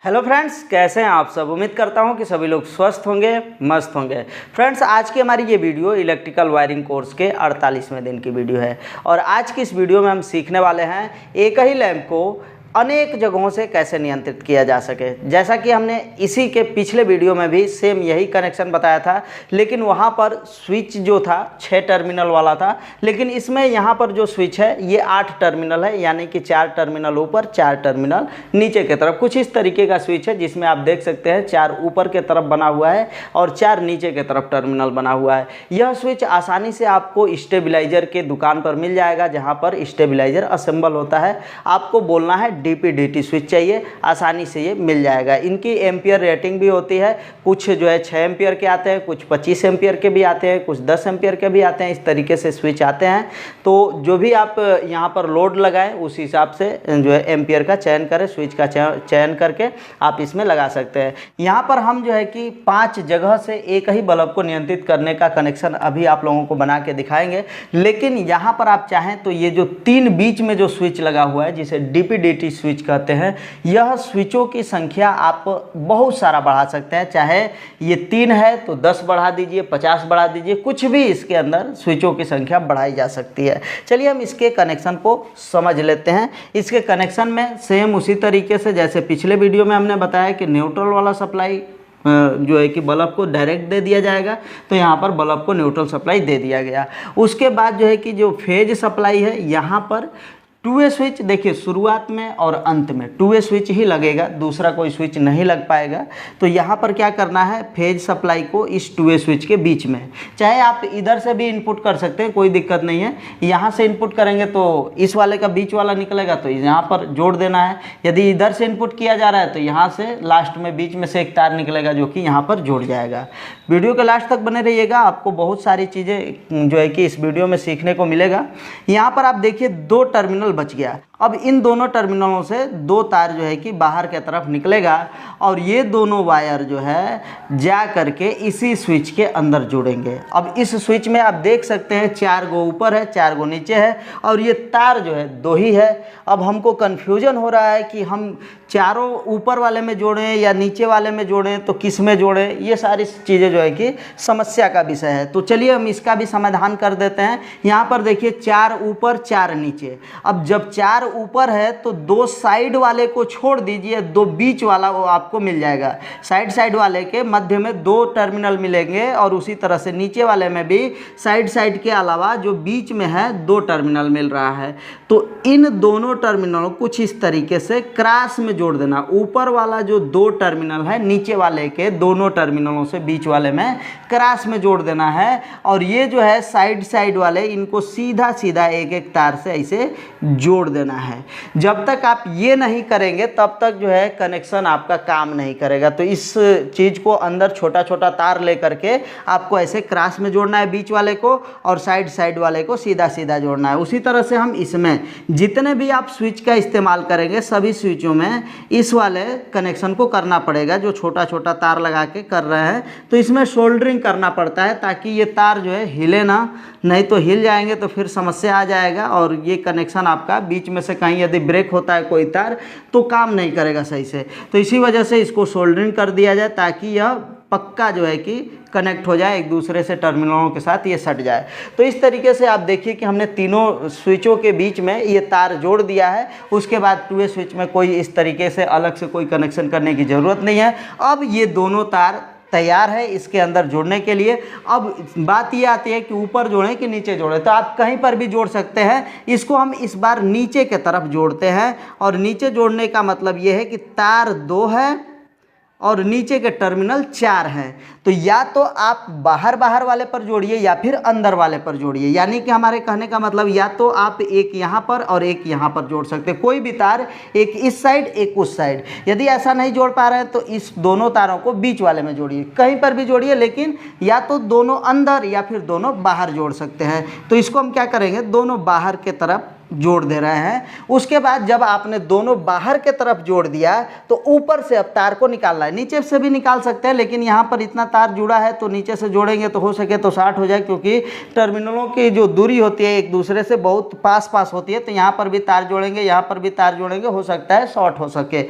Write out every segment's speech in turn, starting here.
Hello friends, कैसे हैं आप सब। उम्मीद करता हूं कि सभी लोग स्वस्थ होंगे, मस्त होंगे। फ्रेंड्स, आज की हमारी ये वीडियो इलेक्ट्रिकल वायरिंग कोर्स के 48वें दिन की वीडियो है और आज की इस वीडियो में हम सीखने वाले हैं एक ही लैंप को अनेक जगहों से कैसे नियंत्रित किया जा सके। जैसा कि हमने इसी के पिछले वीडियो में भी सेम यही कनेक्शन बताया था, लेकिन वहाँ पर स्विच जो था 6 टर्मिनल वाला था, लेकिन इसमें यहाँ पर जो स्विच है ये 8 टर्मिनल है, यानी कि 4 टर्मिनल ऊपर 4 टर्मिनल नीचे की तरफ। कुछ इस तरीके का स्विच है जिसमें आप देख सकते हैं 4 ऊपर के तरफ बना हुआ है और 4 नीचे के तरफ टर्मिनल बना हुआ है। यह स्विच आसानी से आपको स्टेबलाइजर के दुकान पर मिल जाएगा, जहाँ पर स्टेबलाइजर असेंबल होता है। आपको बोलना है DP/DT स्विच चाहिए, आसानी से ये मिल जाएगा। इनकी एम्पियर रेटिंग भी होती है, कुछ जो है 6 एम्पियर के आते हैं, कुछ 25 एम्पियर के भी आते हैं, कुछ 10 एम्पियर के भी आते हैं। इस तरीके से स्विच आते हैं। तो जो भी आप यहाँ पर लोड लगाएं उस हिसाब से जो है एम्पियर का चयन करें, स्विच का चयन करके आप इसमें लगा सकते हैं। यहाँ पर हम जो है कि 5 जगह से एक ही बल्ब को नियंत्रित करने का कनेक्शन अभी आप लोगों को बना के दिखाएंगे। लेकिन यहाँ पर आप चाहें तो ये जो 3 बीच में जो स्विच लगा हुआ है, जिसे DP/DT स्विच कहते हैं, यह स्विचों की संख्या आप बहुत सारा बढ़ा सकते हैं। चाहे ये 3 है तो 10 बढ़ा दीजिए, 50 बढ़ा दीजिए, कुछ भी इसके अंदर स्विचों की संख्या बढ़ाई जा सकती है। चलिए हम इसके कनेक्शन को समझ लेते हैं। इसके कनेक्शन में सेम उसी तरीके से जैसे पिछले वीडियो में हमने बताया कि न्यूट्रल वाला सप्लाई जो है कि बल्ब को डायरेक्ट दे दिया जाएगा, तो यहाँ पर बल्ब को न्यूट्रल सप्लाई दे दिया गया। उसके बाद जो है कि जो फेज सप्लाई है, यहाँ पर 2 वे स्विच देखिए, शुरुआत में और अंत में 2 वे स्विच ही लगेगा, दूसरा कोई स्विच नहीं लग पाएगा। तो यहाँ पर क्या करना है, फेज सप्लाई को इस 2 वे स्विच के बीच में, चाहे आप इधर से भी इनपुट कर सकते हैं, कोई दिक्कत नहीं है। यहाँ से इनपुट करेंगे तो इस वाले का बीच वाला निकलेगा, तो यहाँ पर जोड़ देना है। यदि इधर से इनपुट किया जा रहा है तो यहाँ से लास्ट में बीच में से एक तार निकलेगा जो कि यहाँ पर जुड़ जाएगा। वीडियो के लास्ट तक बने रहिएगा, आपको बहुत सारी चीज़ें जो है कि इस वीडियो में सीखने को मिलेगा। यहाँ पर आप देखिए 2 टर्मिनल बच गया। अब इन दोनों टर्मिनलों से 2 तार जो है कि बाहर की तरफ निकलेगा और ये दोनों वायर जो है जा करके इसी स्विच के अंदर जुड़ेंगे। अब इस स्विच में आप देख सकते हैं 4 गो ऊपर है, 4 गो नीचे है और ये तार जो है 2 ही है। अब हमको कन्फ्यूजन हो रहा है कि हम चारों ऊपर वाले में जोड़ें या नीचे वाले में जोड़ें, तो किस में जोड़ें, ये सारी चीज़ें जो है कि समस्या का विषय है। तो चलिए हम इसका भी समाधान कर देते हैं। यहाँ पर देखिए 4 ऊपर 4 नीचे। अब जब 4 ऊपर है तो 2 साइड वाले को छोड़ दीजिए, 2 बीच वाला वो आपको मिल जाएगा। साइड वाले के मध्य में 2 टर्मिनल मिलेंगे और उसी तरह से नीचे वाले में भी साइड के अलावा जो बीच में है 2 टर्मिनल मिल रहा है। तो इन दोनों टर्मिनलों कुछ इस तरीके से क्रॉस में जोड़ देना। ऊपर वाला जो 2 टर्मिनल है नीचे वाले के दोनों टर्मिनलों से बीच वाले में क्रॉस में जोड़ देना है और ये जो है साइड वाले इनको सीधा एक तार से ऐसे जोड़ देना है। जब तक आप ये नहीं करेंगे तब तक जो है कनेक्शन आपका काम नहीं करेगा। तो इस चीज़ को अंदर छोटा तार लेकर के आपको ऐसे क्रॉस में जोड़ना है बीच वाले को और साइड वाले को सीधा जोड़ना है। उसी तरह से हम इसमें जितने भी आप स्विच का इस्तेमाल करेंगे सभी स्विचों में इस वाले कनेक्शन को करना पड़ेगा। जो छोटा तार लगा के कर रहे हैं तो इसमें सोल्डरिंग करना पड़ता है ताकि ये तार जो है हिले ना, नहीं तो हिल जाएंगे तो फिर समस्या आ जाएगा और ये कनेक्शन आपका बीच में से कहीं यदि ब्रेक होता है कोई तार तो काम नहीं करेगा सही से। तो इसी वजह से इसको सोल्डरिंग कर दिया जाए ताकि यह पक्का जो है कि कनेक्ट हो जाए, एक दूसरे से टर्मिनलों के साथ ये सट जाए। तो इस तरीके से आप देखिए कि हमने तीनों स्विचों के बीच में ये तार जोड़ दिया है। उसके बाद 2 वे स्विच में कोई इस तरीके से अलग से कोई कनेक्शन करने की ज़रूरत नहीं है। अब ये दोनों तार तैयार है इसके अंदर जोड़ने के लिए। अब बात ये आती है कि ऊपर जोड़ें कि नीचे जोड़ें, तो आप कहीं पर भी जोड़ सकते हैं। इसको हम इस बार नीचे के तरफ जोड़ते हैं और नीचे जोड़ने का मतलब ये है कि तार 2 है और नीचे के टर्मिनल 4 हैं। तो या तो आप बाहर वाले पर जोड़िए या फिर अंदर वाले पर जोड़िए, यानी कि हमारे कहने का मतलब या तो आप एक यहाँ पर और एक यहाँ पर जोड़ सकते हैं, कोई भी तार, एक इस साइड एक उस साइड। यदि ऐसा नहीं जोड़ पा रहे हैं तो इस दोनों तारों को बीच वाले में जोड़िए, कहीं पर भी जोड़िए, लेकिन या तो दोनों अंदर या फिर दोनों बाहर जोड़ सकते हैं। तो इसको हम क्या करेंगे, दोनों बाहर के तरफ जोड़ दे रहे हैं। उसके बाद जब आपने दोनों बाहर के तरफ जोड़ दिया तो ऊपर से अब तार को निकालना है। नीचे से भी निकाल सकते हैं, लेकिन यहाँ पर इतना तार जुड़ा है तो नीचे से जोड़ेंगे तो हो सके तो शॉर्ट हो जाए, क्योंकि टर्मिनलों की जो दूरी होती है एक दूसरे से बहुत पास होती है। तो यहाँ पर भी तार जोड़ेंगे, यहाँ पर भी तार जोड़ेंगे, हो सकता है शॉर्ट हो सके।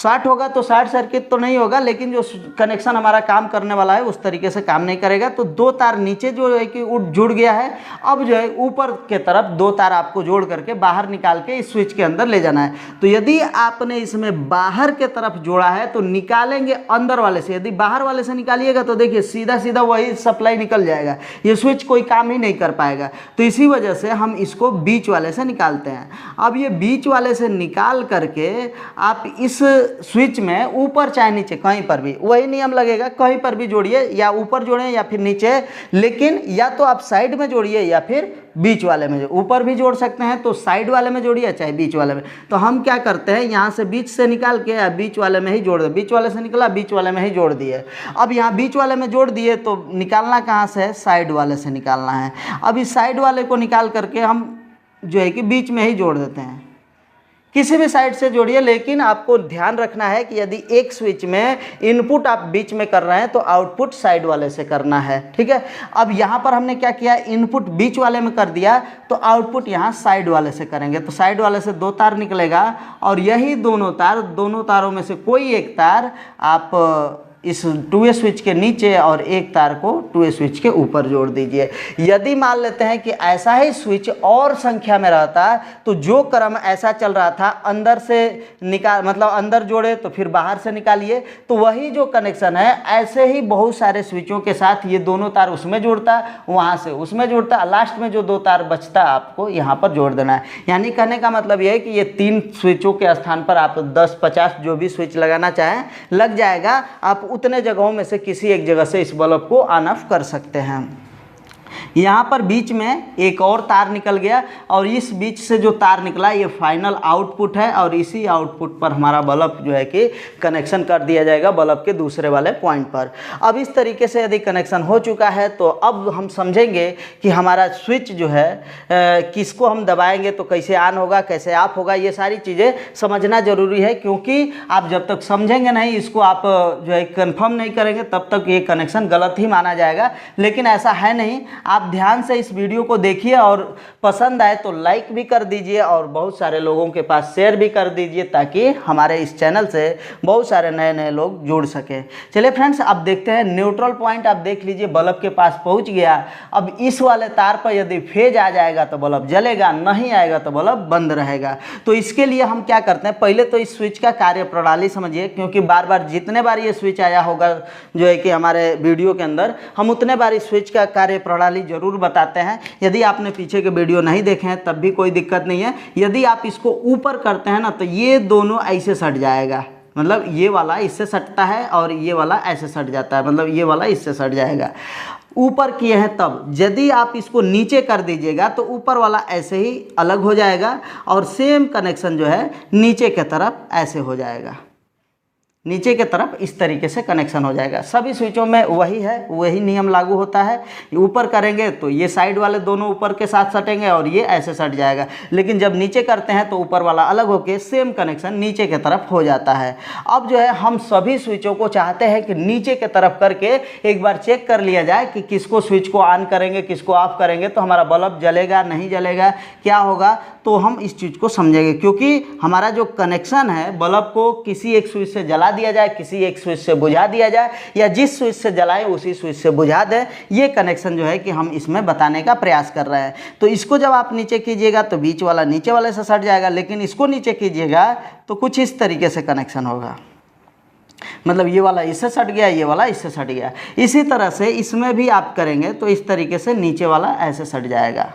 शॉर्ट होगा तो शॉर्ट सर्किट तो नहीं होगा, लेकिन जो कनेक्शन हमारा काम करने वाला है उस तरीके से काम नहीं करेगा। तो 2 तार नीचे जो है कि जुड़ गया है, अब जो है ऊपर के तरफ 2 तार आपको जोड़ करके बाहर निकाल के इस स्विच के अंदर ले जाना है। तो यदि आपने इसमें बाहर के तरफ जोड़ा है तो निकालेंगे अंदर वाले से, यदि बाहर वाले से निकालिएगा तो देखिए सीधा सीधा वही सप्लाई निकल जाएगा, ये स्विच कोई काम ही नहीं कर पाएगा। तो इसी वजह से हम इसको बीच वाले से निकालते हैं। अब ये बीच वाले से निकाल करके आप इस स्विच में ऊपर चाहे नीचे कहीं पर भी वही नियम लगेगा, कहीं पर भी जोड़िए, या ऊपर जोड़ें या फिर नीचे, लेकिन या तो आप साइड में जोड़िए या फिर बीच वाले में। ऊपर भी जोड़ सकते हैं तो साइड वाले में जोड़िए चाहे बीच वाले में। तो हम क्या करते हैं, यहाँ से बीच से निकाल के या बीच वाले में ही जोड़ दे, बीच वाले से निकला बीच वाले में ही जोड़ दिए। अब यहाँ बीच वाले में जोड़ दिए तो निकालना कहाँ से है, साइड वाले से निकालना है। अब इस साइड वाले को निकाल करके हम जो है कि बीच में ही जोड़ देते हैं, किसी भी साइड से जोड़िए, लेकिन आपको ध्यान रखना है कि यदि एक स्विच में इनपुट आप बीच में कर रहे हैं तो आउटपुट साइड वाले से करना है, ठीक है। अब यहाँ पर हमने क्या किया, इनपुट बीच वाले में कर दिया तो आउटपुट यहाँ साइड वाले से करेंगे। तो साइड वाले से 2 तार निकलेगा और यही दोनों तारों में से कोई एक तार आप इस 2A स्विच के नीचे और एक तार को 2A स्विच के ऊपर जोड़ दीजिए। यदि मान लेते हैं कि ऐसा ही स्विच और संख्या में रहता तो जो क्रम ऐसा चल रहा था, अंदर से निकाल मतलब अंदर जोड़े तो फिर बाहर से निकालिए, तो वही जो कनेक्शन है ऐसे ही बहुत सारे स्विचों के साथ ये दोनों तार उसमें जोड़ता, वहाँ से उसमें जोड़ता, लास्ट में जो 2 तार बचता आपको यहाँ पर जोड़ देना है। यानी कहने का मतलब ये है कि ये 3 स्विचों के स्थान पर आप 10-50 जो भी स्विच लगाना चाहें लग जाएगा। आप उतने जगहों में से किसी एक जगह से इस बल्ब को ऑन ऑफ कर सकते हैं। यहाँ पर बीच में एक और तार निकल गया और इस बीच से जो तार निकला ये फाइनल आउटपुट है और इसी आउटपुट पर हमारा बल्ब जो है कि कनेक्शन कर दिया जाएगा बल्ब के दूसरे वाले पॉइंट पर। अब इस तरीके से यदि कनेक्शन हो चुका है तो अब हम समझेंगे कि हमारा स्विच जो है किसको हम दबाएंगे तो कैसे ऑन होगा, कैसे ऑफ होगा, ये सारी चीज़ें समझना ज़रूरी है, क्योंकि आप जब तक समझेंगे नहीं, इसको आप जो है कन्फर्म नहीं करेंगे, तब तक ये कनेक्शन गलत ही माना जाएगा। लेकिन ऐसा है नहीं, आप ध्यान से इस वीडियो को देखिए और पसंद आए तो लाइक भी कर दीजिए और बहुत सारे लोगों के पास शेयर भी कर दीजिए ताकि हमारे इस चैनल से बहुत सारे नए नए लोग जुड़ सके। चलिए फ्रेंड्स, अब देखते हैं न्यूट्रल पॉइंट। आप देख लीजिए बल्ब के पास पहुंच गया। अब इस वाले तार पर यदि फेज आ जाएगा तो बल्ब जलेगा, नहीं आएगा तो बल्ब बंद रहेगा। तो इसके लिए हम क्या करते हैं, पहले तो इस स्विच का कार्य प्रणाली समझिए, क्योंकि बार बार जितने बार ये स्विच आया होगा जो है कि हमारे वीडियो के अंदर, हम उतने बार इस स्विच का कार्य प्रणाली जरूर बताते हैं। यदि आपने पीछे के वीडियो नहीं देखे हैं तब भी कोई दिक्कत नहीं है। यदि आप इसको ऊपर करते हैं ना तो ये दोनों ऐसे सट जाएगा, मतलब ये वाला इससे सटता है और ये वाला ऐसे सट जाता है, मतलब ये वाला इससे सट जाएगा। ऊपर किए हैं तब, यदि आप इसको नीचे कर दीजिएगा तो ऊपर वाला ऐसे ही अलग हो जाएगा और सेम कनेक्शन जो है नीचे के तरफ ऐसे हो जाएगा, नीचे के तरफ इस तरीके से कनेक्शन हो जाएगा। सभी स्विचों में वही है, वही नियम लागू होता है। ऊपर करेंगे तो ये साइड वाले दोनों ऊपर के साथ सटेंगे और ये ऐसे सट जाएगा, लेकिन जब नीचे करते हैं तो ऊपर वाला अलग होके सेम कनेक्शन नीचे के तरफ हो जाता है। अब जो है हम सभी स्विचों को चाहते हैं कि नीचे के तरफ करके एक बार चेक कर लिया जाए कि किसको स्विच को ऑन करेंगे, किसको ऑफ करेंगे तो हमारा बल्ब जलेगा, नहीं जलेगा, क्या होगा, तो हम इस चीज़ को समझेंगे। क्योंकि हमारा जो कनेक्शन है, बल्ब को किसी एक स्विच से जला दिया जाए, किसी एक स्विच से बुझा दिया जाए, या जिस स्विच से जलाए उसी स्विच से बुझा दें, ये कनेक्शन जो है कि हम इसमें बताने का प्रयास कर रहे हैं। तो इसको जब आप नीचे कीजिएगा तो बीच वाला नीचे वाले से सट जाएगा, लेकिन इसको नीचे कीजिएगा तो कुछ इस तरीके से कनेक्शन होगा, मतलब ये वाला इससे सट गया, ये वाला इससे सट गया। इसी तरह से इसमें भी आप करेंगे तो इस तरीके से नीचे वाला ऐसे सट जाएगा।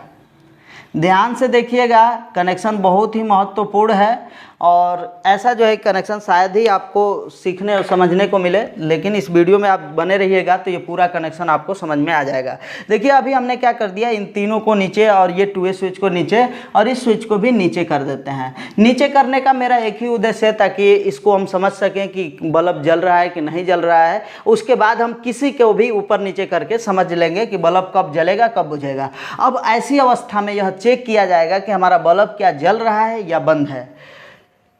ध्यान से देखिएगा, कनेक्शन बहुत ही महत्वपूर्ण है और ऐसा जो है कनेक्शन शायद ही आपको सीखने और समझने को मिले, लेकिन इस वीडियो में आप बने रहिएगा तो ये पूरा कनेक्शन आपको समझ में आ जाएगा। देखिए अभी हमने क्या कर दिया, इन तीनों को नीचे और ये 2A स्विच को नीचे और इस स्विच को भी नीचे कर देते हैं। नीचे करने का मेरा एक ही उद्देश्य है ताकि इसको हम समझ सकें कि बल्ब जल रहा है कि नहीं जल रहा है। उसके बाद हम किसी को भी ऊपर नीचे करके समझ लेंगे कि बल्ब कब जलेगा, कब बुझेगा। अब ऐसी अवस्था में यह चेक किया जाएगा कि हमारा बल्ब क्या जल रहा है या बंद है।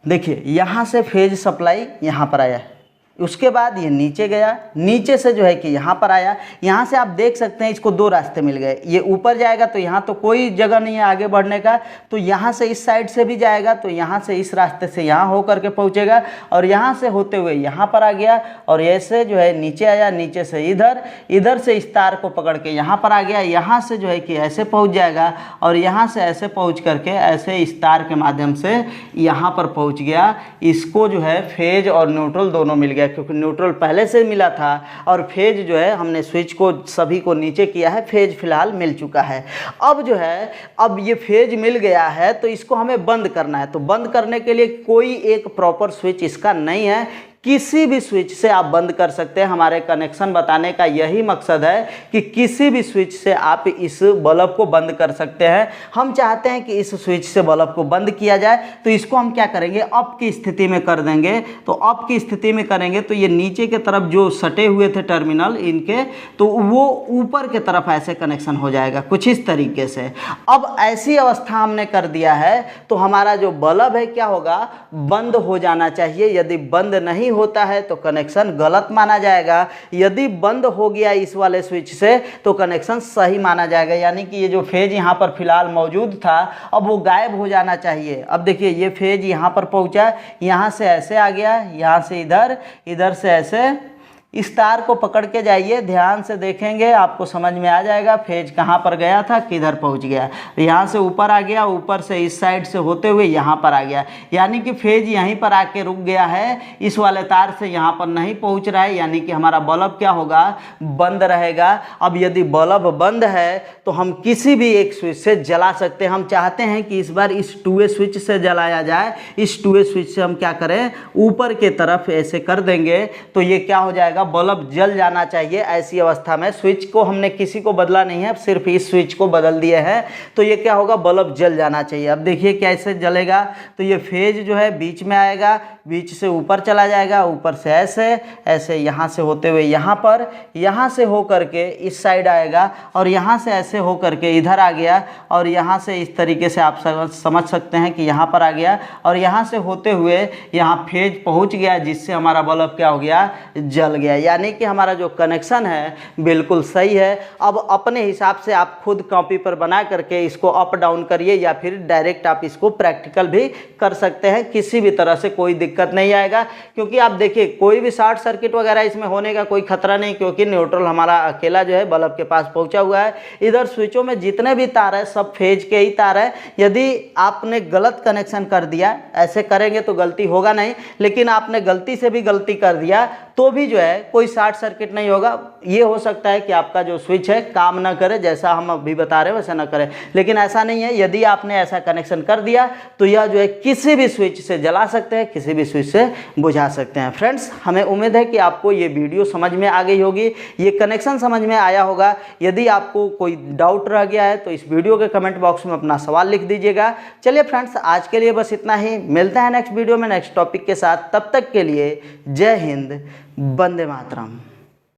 देखिए यहाँ से फेज सप्लाई यहाँ पर आया है, उसके बाद ये नीचे गया, नीचे से जो है कि यहाँ पर आया। यहाँ से आप देख सकते हैं इसको दो रास्ते मिल गए, ये ऊपर जाएगा तो यहाँ तो कोई जगह नहीं है आगे बढ़ने का, तो यहाँ से इस साइड से भी जाएगा, तो यहाँ से इस रास्ते से यहाँ हो करके पहुँचेगा और यहाँ से होते हुए यहाँ पर आ गया और ऐसे जो है नीचे आया, नीचे से इधर, इधर से इस तार को पकड़ के यहाँ पर आ गया, यहाँ से जो है कि ऐसे पहुँच जाएगा और यहाँ से ऐसे पहुँच करके ऐसे इस तार के माध्यम से यहाँ पर पहुँच गया। इसको जो है फेज और न्यूट्रल दोनों मिल गया, क्योंकि न्यूट्रल पहले से मिला था और फेज जो है हमने स्विच को सभी को नीचे किया है, फेज फिलहाल मिल चुका है। अब जो है अब ये फेज मिल गया है तो इसको हमें बंद करना है। तो बंद करने के लिए कोई एक प्रॉपर स्विच इसका नहीं है, किसी भी स्विच से आप बंद कर सकते हैं। हमारे कनेक्शन बताने का यही मकसद है कि किसी भी स्विच से आप इस बल्ब को बंद कर सकते हैं। हम चाहते हैं कि इस स्विच से बल्ब को बंद किया जाए, तो इसको हम क्या करेंगे, अप की स्थिति में कर देंगे। तो अप की स्थिति में करेंगे तो ये नीचे के तरफ जो सटे हुए थे टर्मिनल इनके, तो वो ऊपर के तरफ ऐसे कनेक्शन हो जाएगा कुछ इस तरीके से। अब ऐसी अवस्था हमने कर दिया है तो हमारा जो बल्ब है क्या होगा, बंद हो जाना चाहिए। यदि बंद नहीं होता है तो कनेक्शन गलत माना जाएगा, यदि बंद हो गया इस वाले स्विच से तो कनेक्शन सही माना जाएगा। यानी कि ये जो फेज यहाँ पर फिलहाल मौजूद था अब वो गायब हो जाना चाहिए। अब देखिए ये फेज यहाँ पर पहुँचा, यहाँ से ऐसे आ गया, यहाँ से इधर, इधर से ऐसे। इस तार को पकड़ के जाइए, ध्यान से देखेंगे आपको समझ में आ जाएगा फेज कहाँ पर गया था, किधर पहुँच गया। यहाँ से ऊपर आ गया, ऊपर से इस साइड से होते हुए यहाँ पर आ गया, यानी कि फेज यहीं पर आके रुक गया है, इस वाले तार से यहाँ पर नहीं पहुँच रहा है, यानी कि हमारा बल्ब क्या होगा, बंद रहेगा। अब यदि बल्ब बंद है तो हम किसी भी एक स्विच से जला सकते हैं। हम चाहते हैं कि इस बार इस 2 वे स्विच से जलाया जाए। इस 2 वे स्विच से हम क्या करें, ऊपर के तरफ ऐसे कर देंगे तो ये क्या हो जाएगा, बल्ब जल जाना चाहिए। ऐसी अवस्था में स्विच को हमने किसी को बदला नहीं है, सिर्फ इस स्विच को बदल दिए हैं, तो ये क्या होगा, बल्ब जल जाना चाहिए। अब देखिए कैसे जलेगा, तो ये फेज जो है बीच में आएगा, बीच से ऊपर चला जाएगा, ऊपर से ऐसे ऐसे, यहाँ से होते हुए यहाँ पर, यहाँ से हो करके इस साइड आएगा और यहाँ से ऐसे हो करके इधर आ गया और यहाँ से इस तरीके से आप समझ सकते हैं कि यहाँ पर आ गया और यहाँ से होते हुए यहाँ फेज पहुँच गया, जिससे हमारा बल्ब क्या हो गया, जल गया। यानी कि हमारा जो कनेक्शन है बिल्कुल सही है। अब अपने हिसाब से आप खुद कॉपी पर बना करके इसको अप डाउन करिए या फिर डायरेक्ट आप इसको प्रैक्टिकल भी कर सकते हैं, किसी भी तरह से कोई दिक्कत नहीं आएगा। क्योंकि आप देखिए कोई भी शॉर्ट सर्किट वगैरह इसमें होने का कोई खतरा नहीं, क्योंकि न्यूट्रल हमारा अकेला जो है बल्ब के पास पहुंचा हुआ है। इधर स्विचों में जितने भी तार है सब फेज के ही तार है। यदि आपने गलत कनेक्शन कर दिया, ऐसे करेंगे तो गलती होगा नहीं, लेकिन आपने गलती से भी गलती कर दिया तो भी जो है कोई शॉर्ट सर्किट नहीं होगा। ये हो सकता है कि आपका जो स्विच है काम ना करे, जैसा हम अभी बता रहे हैं वैसा ना करे, लेकिन ऐसा नहीं है। यदि आपने ऐसा कनेक्शन कर दिया तो यह जो है किसी भी स्विच से जला सकते हैं, किसी भी स्विच से बुझा सकते हैं। फ्रेंड्स, हमें उम्मीद है कि आपको ये वीडियो समझ में आ गई होगी, ये कनेक्शन समझ में आया होगा। यदि आपको कोई डाउट रह गया है तो इस वीडियो के कमेंट बॉक्स में अपना सवाल लिख दीजिएगा। चलिए फ्रेंड्स, आज के लिए बस इतना ही, मिलते हैं नेक्स्ट वीडियो में नेक्स्ट टॉपिक के साथ। तब तक के लिए जय हिंद, वंदे मातरम।